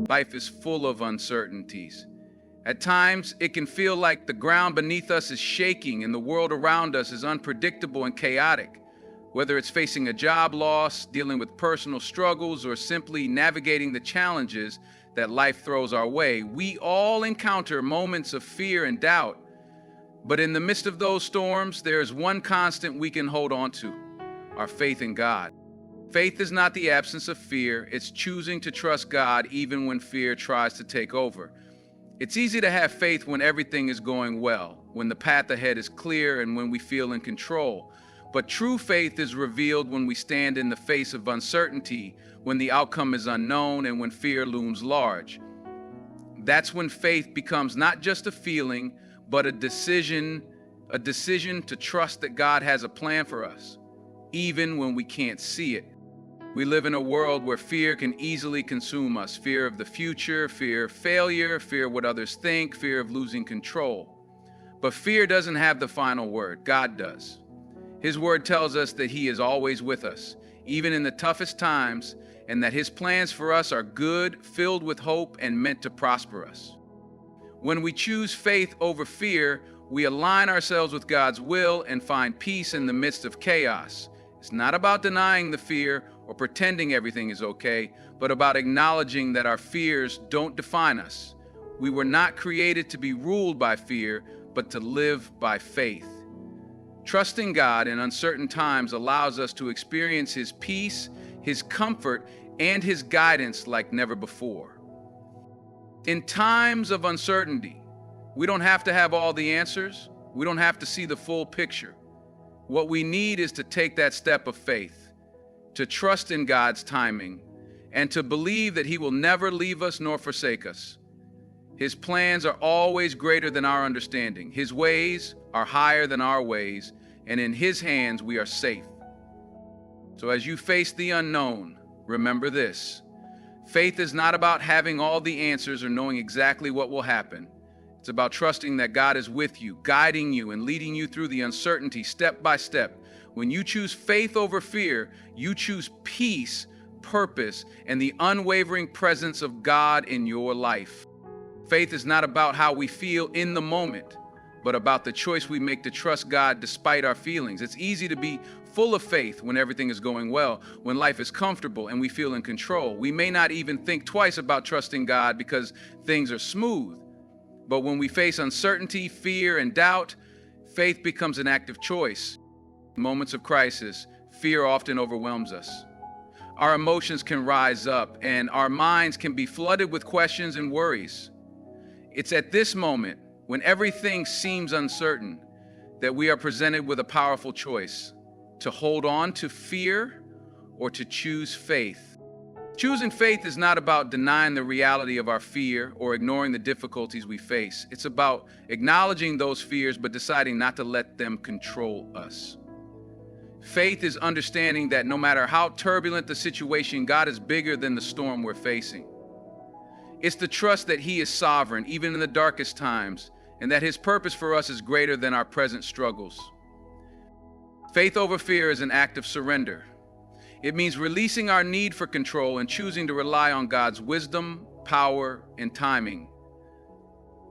Life is full of uncertainties. At times, it can feel like the ground beneath us is shaking and the world around us is unpredictable and chaotic. Whether it's facing a job loss, dealing with personal struggles, or simply navigating the challenges that life throws our way, we all encounter moments of fear and doubt. But in the midst of those storms, there is one constant we can hold on to: our faith in God. Faith is not the absence of fear, it's choosing to trust God even when fear tries to take over. It's easy to have faith when everything is going well, when the path ahead is clear, and when we feel in control. But true faith is revealed when we stand in the face of uncertainty, when the outcome is unknown, and when fear looms large. That's when faith becomes not just a feeling, but a decision to trust that God has a plan for us, even when we can't see it. We live in a world where fear can easily consume us: fear of the future, fear of failure, fear of what others think, fear of losing control. But fear doesn't have the final word. God does. His word tells us that He is always with us, even in the toughest times, and that His plans for us are good, filled with hope, and meant to prosper us. When we choose faith over fear, we align ourselves with God's will and find peace in the midst of chaos. It's not about denying the fear or pretending everything is okay, but about acknowledging that our fears don't define us. We were not created to be ruled by fear, but to live by faith. Trusting God in uncertain times allows us to experience His peace, His comfort, and His guidance like never before. In times of uncertainty, we don't have to have all the answers. We don't have to see the full picture. What we need is to take that step of faith, to trust in God's timing, and to believe that He will never leave us nor forsake us. His plans are always greater than our understanding. His ways are higher than our ways, and in His hands we are safe. So as you face the unknown, remember this: faith is not about having all the answers or knowing exactly what will happen. It's about trusting that God is with you, guiding you, and leading you through the uncertainty step by step. When you choose faith over fear, you choose peace, purpose, and the unwavering presence of God in your life. Faith is not about how we feel in the moment, but about the choice we make to trust God despite our feelings. It's easy to be full of faith when everything is going well, when life is comfortable and we feel in control. We may not even think twice about trusting God because things are smooth. But when we face uncertainty, fear, and doubt, faith becomes an active choice. In moments of crisis, fear often overwhelms us. Our emotions can rise up, and our minds can be flooded with questions and worries. It's at this moment, when everything seems uncertain, that we are presented with a powerful choice: to hold on to fear or to choose faith. Choosing faith is not about denying the reality of our fear or ignoring the difficulties we face. It's about acknowledging those fears but deciding not to let them control us. Faith is understanding that no matter how turbulent the situation, God is bigger than the storm we're facing. It's the trust that He is sovereign, even in the darkest times, and that His purpose for us is greater than our present struggles. Faith over fear is an act of surrender. It means releasing our need for control and choosing to rely on God's wisdom, power, and timing.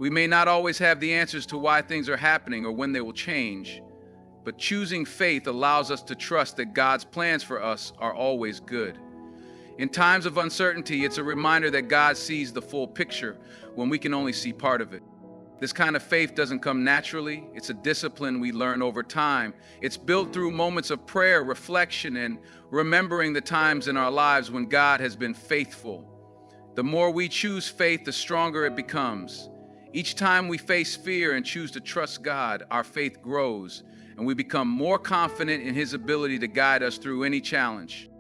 We may not always have the answers to why things are happening or when they will change, but choosing faith allows us to trust that God's plans for us are always good. In times of uncertainty, it's a reminder that God sees the full picture when we can only see part of it. This kind of faith doesn't come naturally. It's a discipline we learn over time. It's built through moments of prayer, reflection, and remembering the times in our lives when God has been faithful. The more we choose faith, the stronger it becomes. Each time we face fear and choose to trust God, our faith grows, and we become more confident in His ability to guide us through any challenge.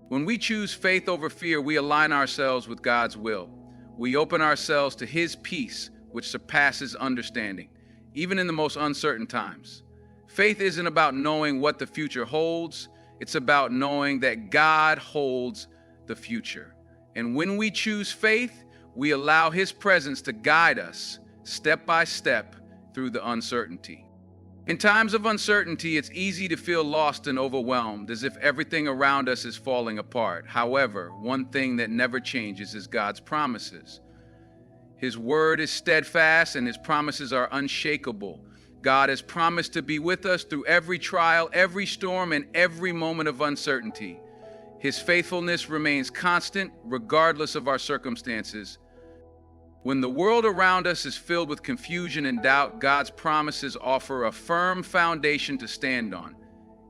When we choose faith over fear, we align ourselves with God's will. We open ourselves to His peace, which surpasses understanding, even in the most uncertain times. Faith isn't about knowing what the future holds. It's about knowing that God holds the future. And when we choose faith, we allow His presence to guide us step by step through the uncertainty. In times of uncertainty, it's easy to feel lost and overwhelmed, as if everything around us is falling apart. However, one thing that never changes is God's promises. His word is steadfast and his promises are unshakable. God has promised to be with us through every trial, every storm, and every moment of uncertainty. His faithfulness remains constant, regardless of our circumstances. When the world around us is filled with confusion and doubt, God's promises offer a firm foundation to stand on.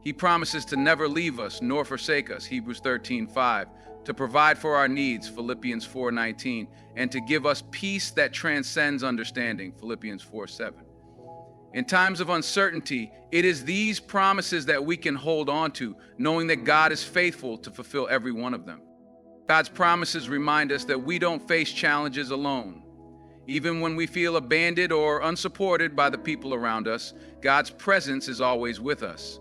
He promises to never leave us nor forsake us, Hebrews 13:5, to provide for our needs, Philippians 4:19, and to give us peace that transcends understanding, Philippians 4:7. In times of uncertainty, it is these promises that we can hold on to, knowing that God is faithful to fulfill every one of them. God's promises remind us that we don't face challenges alone. Even when we feel abandoned or unsupported by the people around us, God's presence is always with us.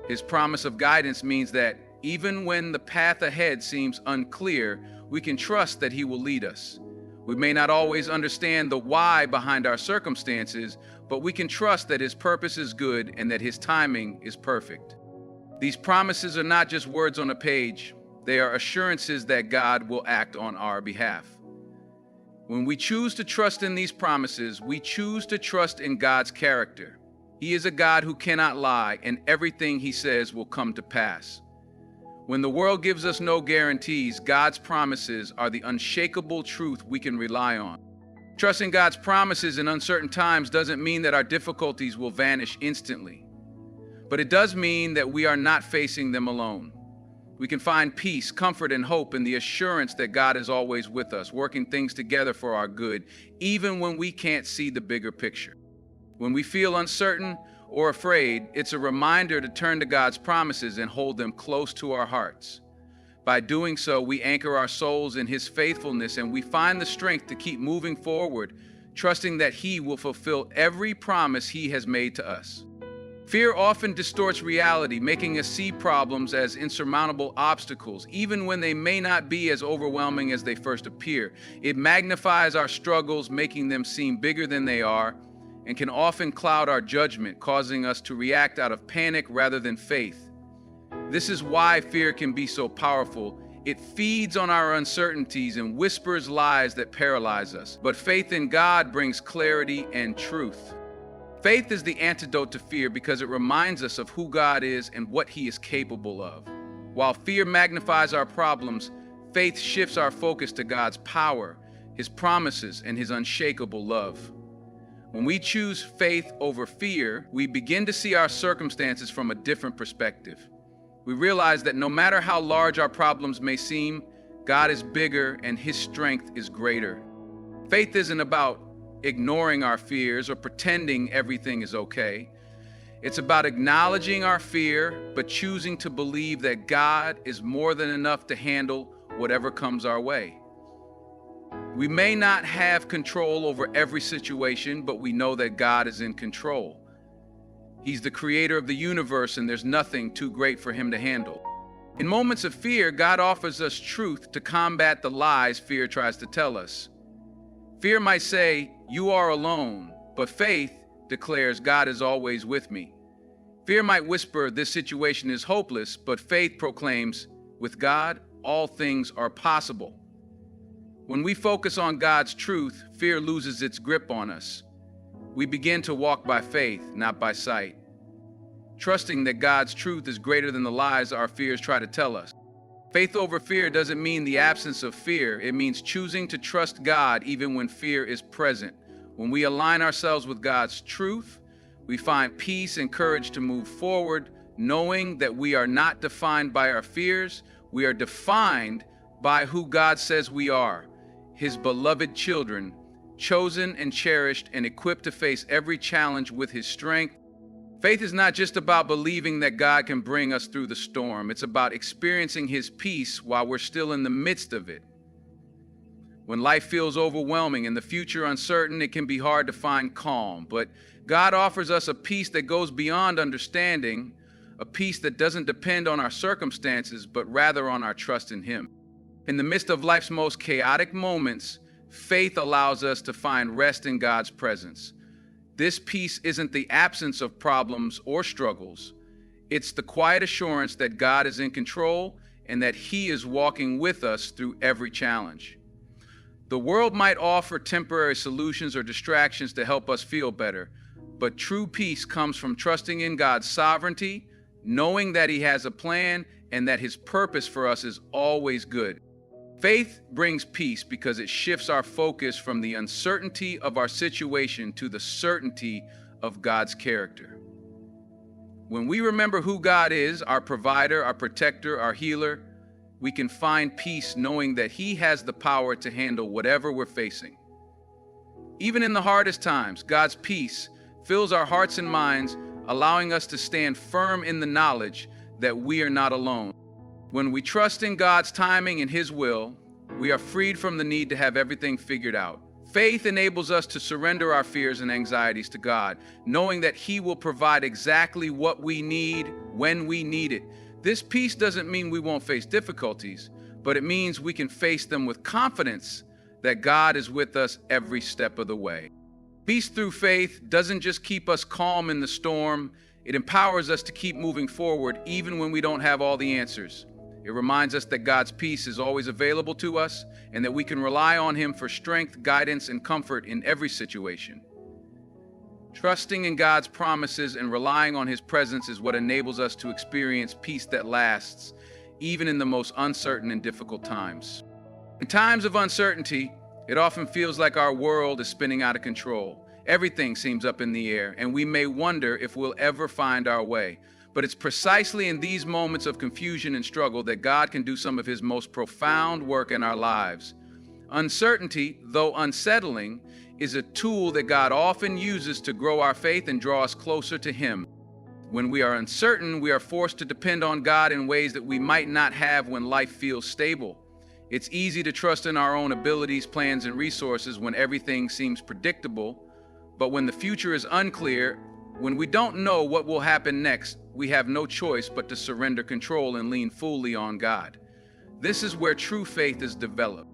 His promise of guidance means that even when the path ahead seems unclear, we can trust that He will lead us. We may not always understand the why behind our circumstances, but we can trust that His purpose is good and that His timing is perfect. These promises are not just words on a page, they are assurances that God will act on our behalf. When we choose to trust in these promises, we choose to trust in God's character. He is a God who cannot lie, and everything He says will come to pass. When the world gives us no guarantees, God's promises are the unshakable truth we can rely on. Trusting God's promises in uncertain times doesn't mean that our difficulties will vanish instantly, but it does mean that we are not facing them alone. We can find peace, comfort, and hope in the assurance that God is always with us, working things together for our good, even when we can't see the bigger picture. When we feel uncertain or afraid, it's a reminder to turn to God's promises and hold them close to our hearts. By doing so, we anchor our souls in His faithfulness and we find the strength to keep moving forward, trusting that He will fulfill every promise He has made to us. Fear often distorts reality, making us see problems as insurmountable obstacles, even when they may not be as overwhelming as they first appear. It magnifies our struggles, making them seem bigger than they are, and can often cloud our judgment, causing us to react out of panic rather than faith. This is why fear can be so powerful. It feeds on our uncertainties and whispers lies that paralyze us. But faith in God brings clarity and truth. Faith is the antidote to fear because it reminds us of who God is and what He is capable of. While fear magnifies our problems, faith shifts our focus to God's power, His promises, and His unshakable love. When we choose faith over fear, we begin to see our circumstances from a different perspective. We realize that no matter how large our problems may seem, God is bigger and His strength is greater. Faith isn't about ignoring our fears or pretending everything is okay. It's about acknowledging our fear, but choosing to believe that God is more than enough to handle whatever comes our way. We may not have control over every situation, but we know that God is in control. He's the creator of the universe, and there's nothing too great for Him to handle. In moments of fear, God offers us truth to combat the lies fear tries to tell us. Fear might say, "You are alone," but faith declares, "God is always with me." Fear might whisper, "This situation is hopeless," but faith proclaims, "With God, all things are possible." When we focus on God's truth, fear loses its grip on us. We begin to walk by faith, not by sight, trusting that God's truth is greater than the lies our fears try to tell us. Faith over fear doesn't mean the absence of fear. It means choosing to trust God even when fear is present. When we align ourselves with God's truth, we find peace and courage to move forward, knowing that we are not defined by our fears. We are defined by who God says we are, His beloved children, chosen and cherished and equipped to face every challenge with His strength. Faith is not just about believing that God can bring us through the storm. It's about experiencing His peace while we're still in the midst of it. When life feels overwhelming and the future uncertain, it can be hard to find calm. But God offers us a peace that goes beyond understanding, a peace that doesn't depend on our circumstances, but rather on our trust in Him. In the midst of life's most chaotic moments, faith allows us to find rest in God's presence. This peace isn't the absence of problems or struggles. It's the quiet assurance that God is in control and that He is walking with us through every challenge. The world might offer temporary solutions or distractions to help us feel better, but true peace comes from trusting in God's sovereignty, knowing that He has a plan and that His purpose for us is always good. Faith brings peace because it shifts our focus from the uncertainty of our situation to the certainty of God's character. When we remember who God is, our provider, our protector, our healer, we can find peace knowing that He has the power to handle whatever we're facing. Even in the hardest times, God's peace fills our hearts and minds, allowing us to stand firm in the knowledge that we are not alone. When we trust in God's timing and His will, we are freed from the need to have everything figured out. Faith enables us to surrender our fears and anxieties to God, knowing that He will provide exactly what we need when we need it. This peace doesn't mean we won't face difficulties, but it means we can face them with confidence that God is with us every step of the way. Peace through faith doesn't just keep us calm in the storm, it empowers us to keep moving forward even when we don't have all the answers. It reminds us that God's peace is always available to us and that we can rely on Him for strength, guidance, and comfort in every situation. Trusting in God's promises and relying on His presence is what enables us to experience peace that lasts, even in the most uncertain and difficult times. In times of uncertainty, it often feels like our world is spinning out of control. Everything seems up in the air, and we may wonder if we'll ever find our way. But it's precisely in these moments of confusion and struggle that God can do some of His most profound work in our lives. Uncertainty, though unsettling, is a tool that God often uses to grow our faith and draw us closer to Him. When we are uncertain, we are forced to depend on God in ways that we might not have when life feels stable. It's easy to trust in our own abilities, plans, and resources when everything seems predictable. But when the future is unclear, when we don't know what will happen next, we have no choice but to surrender control and lean fully on God. This is where true faith is developed.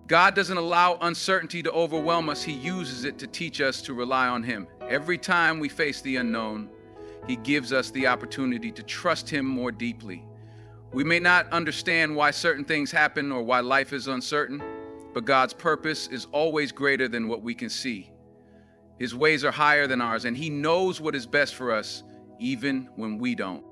God doesn't allow uncertainty to overwhelm us. He uses it to teach us to rely on Him. Every time we face the unknown, He gives us the opportunity to trust Him more deeply. We may not understand why certain things happen or why life is uncertain, but God's purpose is always greater than what we can see. His ways are higher than ours, and He knows what is best for us, even when we don't.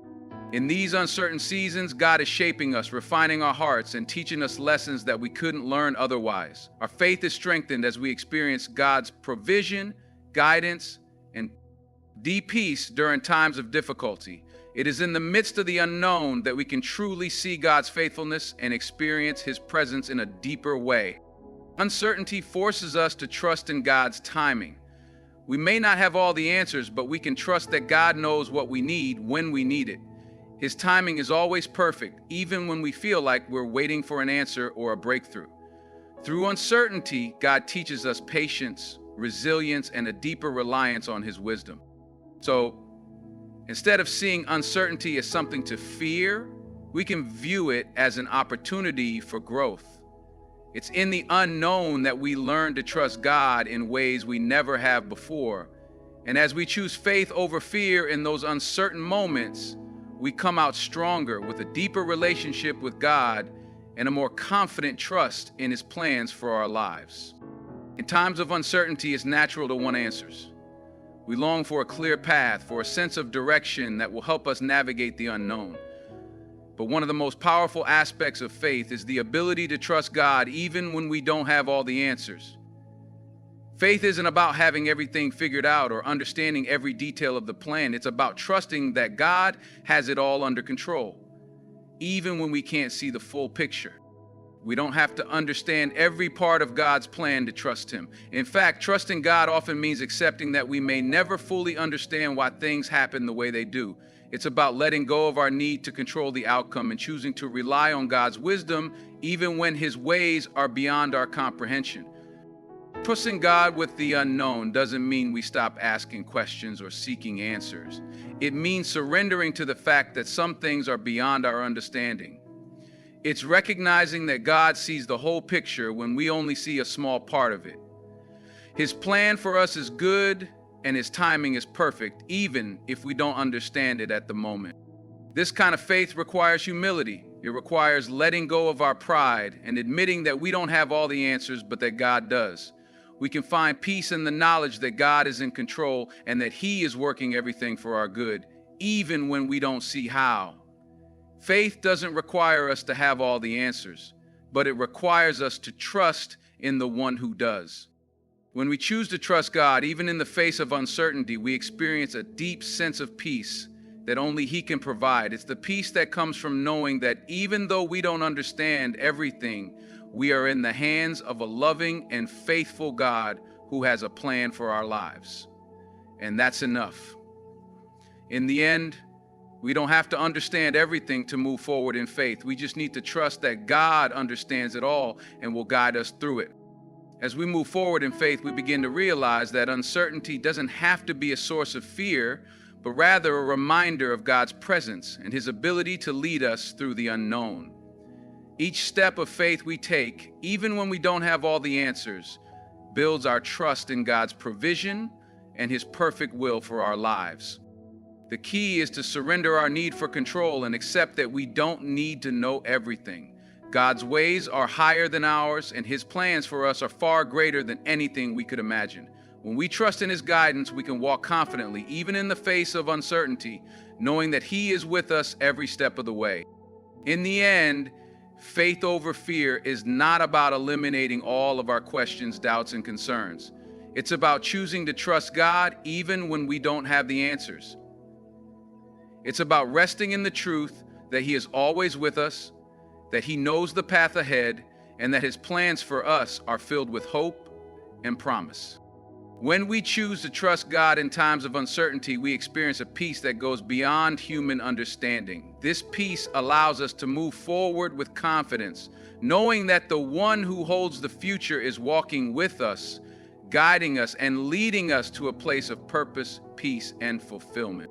In these uncertain seasons, God is shaping us, refining our hearts, and teaching us lessons that we couldn't learn otherwise. Our faith is strengthened as we experience God's provision, guidance, and deep peace during times of difficulty. It is in the midst of the unknown that we can truly see God's faithfulness and experience His presence in a deeper way. Uncertainty forces us to trust in God's timing. We may not have all the answers, but we can trust that God knows what we need when we need it. His timing is always perfect, even when we feel like we're waiting for an answer or a breakthrough. Through uncertainty, God teaches us patience, resilience, and a deeper reliance on His wisdom. So, instead of seeing uncertainty as something to fear, we can view it as an opportunity for growth. It's in the unknown that we learn to trust God in ways we never have before. And as we choose faith over fear in those uncertain moments, we come out stronger with a deeper relationship with God and a more confident trust in His plans for our lives. In times of uncertainty, it's natural to want answers. We long for a clear path, for a sense of direction that will help us navigate the unknown. But one of the most powerful aspects of faith is the ability to trust God even when we don't have all the answers. Faith isn't about having everything figured out or understanding every detail of the plan. It's about trusting that God has it all under control, even when we can't see the full picture. We don't have to understand every part of God's plan to trust Him. In fact, trusting God often means accepting that we may never fully understand why things happen the way they do. It's about letting go of our need to control the outcome and choosing to rely on God's wisdom even when His ways are beyond our comprehension. Trusting God with the unknown doesn't mean we stop asking questions or seeking answers. It means surrendering to the fact that some things are beyond our understanding. It's recognizing that God sees the whole picture when we only see a small part of it. His plan for us is good and his timing is perfect, even if we don't understand it at the moment. This kind of faith requires humility. It requires letting go of our pride and admitting that we don't have all the answers, but that God does. We can find peace in the knowledge that God is in control and that he is working everything for our good, even when we don't see how. Faith doesn't require us to have all the answers, but it requires us to trust in the one who does. When we choose to trust God, even in the face of uncertainty, we experience a deep sense of peace that only he can provide. It's the peace that comes from knowing that even though we don't understand everything, we are in the hands of a loving and faithful God who has a plan for our lives. And that's enough. In the end, we don't have to understand everything to move forward in faith. We just need to trust that God understands it all and will guide us through it. As we move forward in faith, we begin to realize that uncertainty doesn't have to be a source of fear, but rather a reminder of God's presence and his ability to lead us through the unknown. Each step of faith we take, even when we don't have all the answers, builds our trust in God's provision and his perfect will for our lives. The key is to surrender our need for control and accept that we don't need to know everything. God's ways are higher than ours, and his plans for us are far greater than anything we could imagine. When we trust in his guidance, we can walk confidently, even in the face of uncertainty, knowing that he is with us every step of the way. In the end, faith over fear is not about eliminating all of our questions, doubts, and concerns. It's about choosing to trust God even when we don't have the answers. It's about resting in the truth that he is always with us, that he knows the path ahead, and that his plans for us are filled with hope and promise. When we choose to trust God in times of uncertainty, we experience a peace that goes beyond human understanding. This peace allows us to move forward with confidence, knowing that the one who holds the future is walking with us, guiding us, and leading us to a place of purpose, peace, and fulfillment.